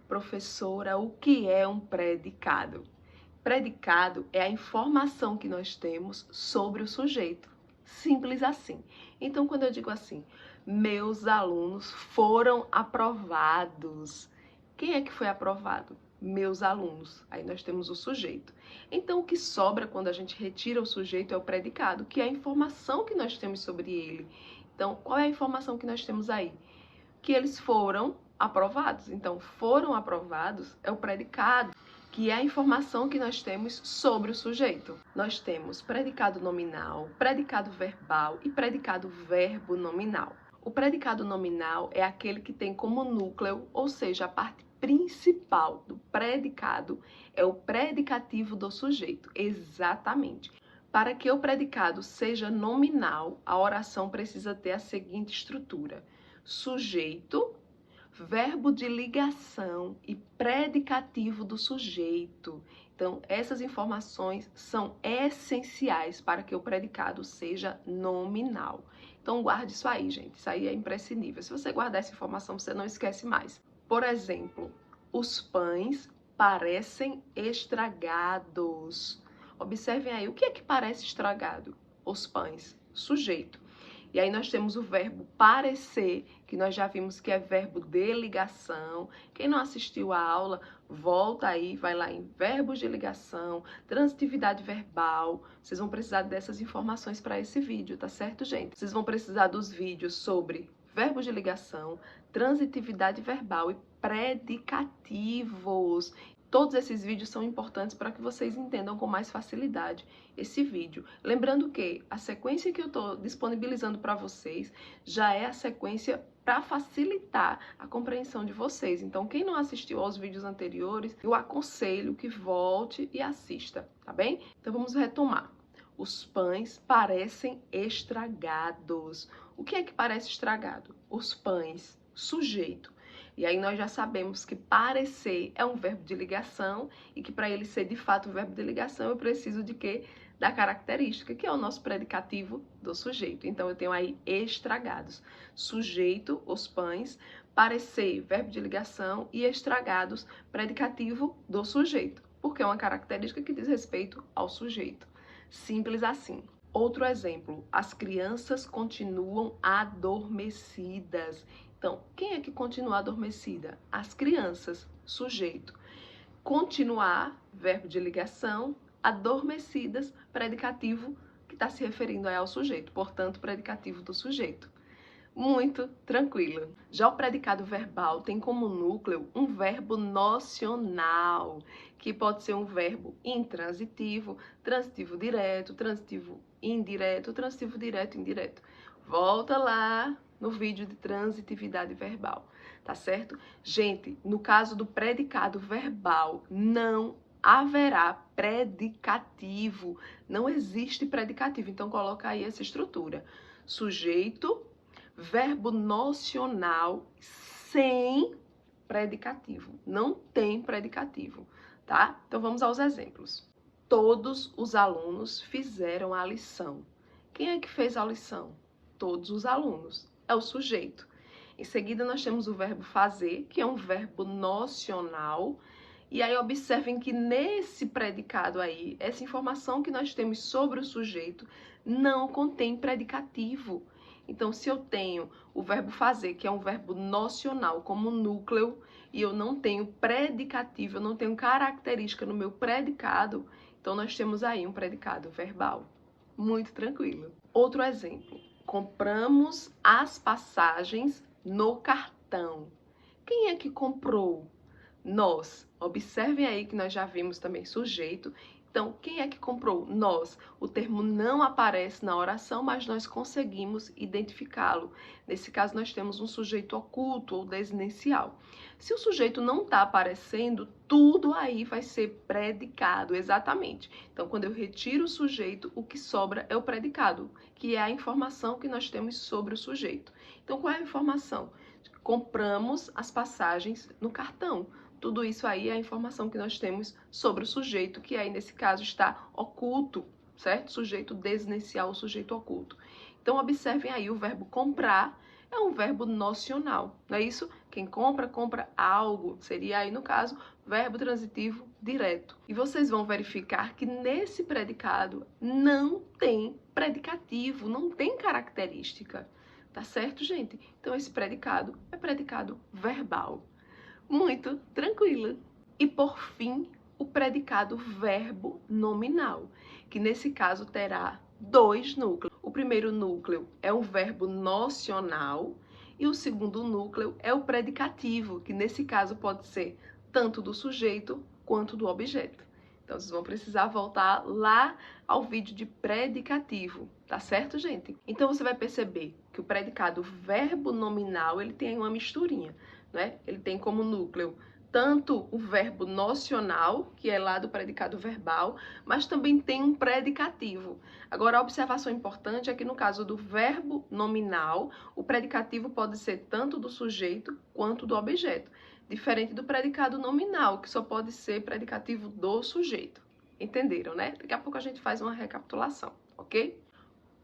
Professora, o que é um predicado? Predicado é a informação que nós temos sobre o sujeito. Simples assim. Então, quando eu digo assim, meus alunos foram aprovados. Quem é que foi aprovado? Meus alunos. Aí nós temos o sujeito. Então, o que sobra quando a gente retira o sujeito é o predicado, que é a informação que nós temos sobre ele. Então, qual é a informação que nós temos aí? Que eles foram aprovados. Então, foram aprovados é o predicado, que é a informação que nós temos sobre o sujeito. Nós temos predicado nominal, predicado verbal e predicado verbo nominal. O predicado nominal é aquele que tem como núcleo, ou seja, a parte principal do predicado é o predicativo do sujeito, exatamente. Para que o predicado seja nominal, a oração precisa ter a seguinte estrutura: sujeito, verbo de ligação e predicativo do sujeito. Então, essas informações são essenciais para que o predicado seja nominal. Então, guarde isso aí, gente. Isso aí é imprescindível. Se você guardar essa informação, você não esquece mais. Por exemplo, os pães parecem estragados. Observem aí, o que é que parece estragado? Os pães. Sujeito. E aí nós temos o verbo parecer, que nós já vimos que é verbo de ligação. Quem não assistiu a aula, volta aí, vai lá em verbos de ligação, transitividade verbal. Vocês vão precisar dessas informações para esse vídeo, tá certo, gente? Vocês vão precisar dos vídeos sobre verbos de ligação, transitividade verbal e predicativos. Todos esses vídeos são importantes para que vocês entendam com mais facilidade esse vídeo. Lembrando que a sequência que eu estou disponibilizando para vocês já é a sequência para facilitar a compreensão de vocês. Então, quem não assistiu aos vídeos anteriores, eu aconselho que volte e assista, tá bem? Então, vamos retomar. Os pães parecem estragados. O que é que parece estragado? Os pães, sujeito. E aí nós já sabemos que parecer é um verbo de ligação e que para ele ser de fato um verbo de ligação eu preciso de quê? Da característica, que é o nosso predicativo do sujeito. Então eu tenho aí estragados. Sujeito, os pães, parecer, verbo de ligação e estragados, predicativo do sujeito, porque é uma característica que diz respeito ao sujeito. Simples assim. Outro exemplo, as crianças continuam adormecidas. Então, quem é que continua adormecida? As crianças, sujeito. Continuar, verbo de ligação, adormecidas, predicativo que está se referindo aí ao sujeito, portanto, predicativo do sujeito. Muito tranquilo. Já o predicado verbal tem como núcleo um verbo nocional, que pode ser um verbo intransitivo, transitivo direto, transitivo indireto, transitivo direto, indireto. Volta lá no vídeo de transitividade verbal, tá certo? Gente, no caso do predicado verbal, não haverá predicativo. Não existe predicativo. Então, coloca aí essa estrutura. Sujeito, verbo nocional sem predicativo. Não tem predicativo, tá? Então vamos aos exemplos. Todos os alunos fizeram a lição. Quem é que fez a lição? Todos os alunos. É o sujeito. Em seguida nós temos o verbo fazer, que é um verbo nocional. E aí observem que nesse predicado aí, essa informação que nós temos sobre o sujeito não contém predicativo. Então, se eu tenho o verbo fazer, que é um verbo nocional como núcleo, e eu não tenho predicativo, eu não tenho característica no meu predicado, então nós temos aí um predicado verbal. Muito tranquilo. Outro exemplo. Compramos as passagens no cartão. Quem é que comprou? Nós. Observem aí que nós já vimos também sujeito. Então, quem é que comprou? Nós. O termo não aparece na oração, mas nós conseguimos identificá-lo. Nesse caso, nós temos um sujeito oculto ou desinencial. Se o sujeito não está aparecendo, tudo aí vai ser predicado, exatamente. Então, quando eu retiro o sujeito, o que sobra é o predicado, que é a informação que nós temos sobre o sujeito. Então, qual é a informação? Compramos as passagens no cartão. Tudo isso aí é a informação que nós temos sobre o sujeito, que aí nesse caso está oculto, certo? Sujeito desinencial, sujeito oculto. Então observem aí, o verbo comprar é um verbo nocional, não é isso? Quem compra, compra algo. Seria aí, no caso, verbo transitivo direto. E vocês vão verificar que nesse predicado não tem predicativo, não tem característica. Tá certo, gente? Então, esse predicado é predicado verbal. Muito tranquilo. E, por fim, o predicado verbo nominal, que nesse caso terá dois núcleos. O primeiro núcleo é um verbo nocional e o segundo núcleo é o predicativo, que nesse caso pode ser tanto do sujeito quanto do objeto. Então, vocês vão precisar voltar lá ao vídeo de predicativo, tá certo, gente? Então, você vai perceber que o predicado verbo nominal, ele tem uma misturinha, né? Ele tem como núcleo tanto o verbo nocional, que é lá do predicado verbal, mas também tem um predicativo. Agora, a observação importante é que no caso do verbo nominal, o predicativo pode ser tanto do sujeito quanto do objeto, diferente do predicado nominal, que só pode ser predicativo do sujeito. Entenderam, né? Daqui a pouco a gente faz uma recapitulação, ok?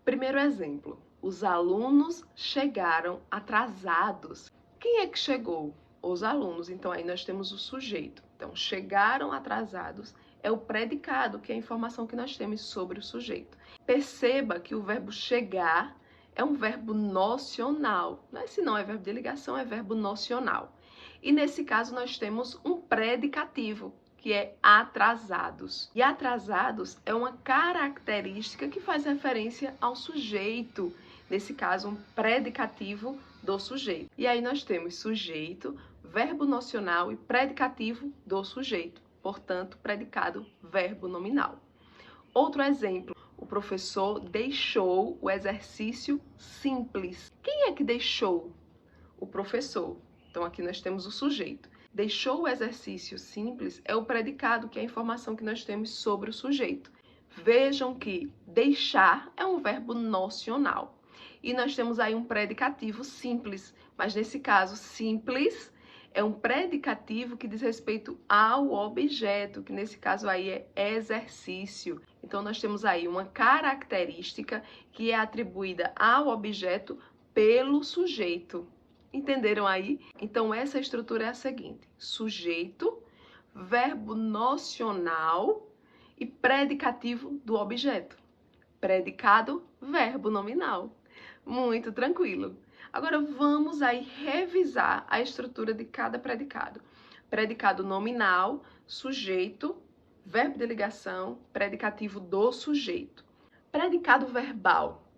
Primeiro exemplo. Os alunos chegaram atrasados. Quem é que chegou? Os alunos. Então, aí nós temos o sujeito. Então, chegaram atrasados é o predicado, que é a informação que nós temos sobre o sujeito. Perceba que o verbo chegar é um verbo nocional. Se não é verbo de ligação, é verbo nocional. E nesse caso, nós temos um predicativo, que é atrasados. E atrasados é uma característica que faz referência ao sujeito. Nesse caso, um predicativo do sujeito. E aí nós temos sujeito, verbo nocional e predicativo do sujeito. Portanto, predicado verbo nominal. Outro exemplo, o professor deixou o exercício simples. Quem é que deixou? O professor. Então, aqui nós temos o sujeito. Deixou o exercício simples é o predicado, que é a informação que nós temos sobre o sujeito. Vejam que deixar é um verbo nocional. E nós temos aí um predicativo simples, mas nesse caso, simples é um predicativo que diz respeito ao objeto, que nesse caso aí é exercício. Então, nós temos aí uma característica que é atribuída ao objeto pelo sujeito. Entenderam aí? Então, essa estrutura é a seguinte: sujeito, verbo nocional e predicativo do objeto. Predicado, verbo nominal. Muito tranquilo. Agora, vamos aí revisar a estrutura de cada predicado. Predicado nominal, sujeito, verbo de ligação, predicativo do sujeito. Predicado verbal,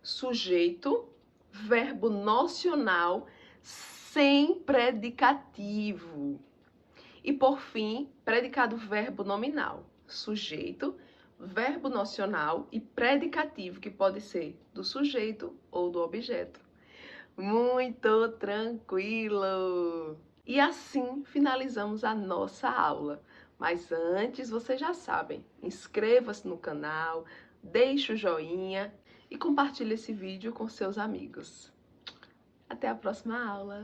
sujeito, verbo nocional sem predicativo. E, por fim, predicado verbo nominal, sujeito, verbo nocional e predicativo, que pode ser do sujeito ou do objeto. Muito tranquilo! E assim finalizamos a nossa aula. Mas antes, vocês já sabem, inscreva-se no canal, deixe o joinha e compartilhe esse vídeo com seus amigos. Até a próxima aula!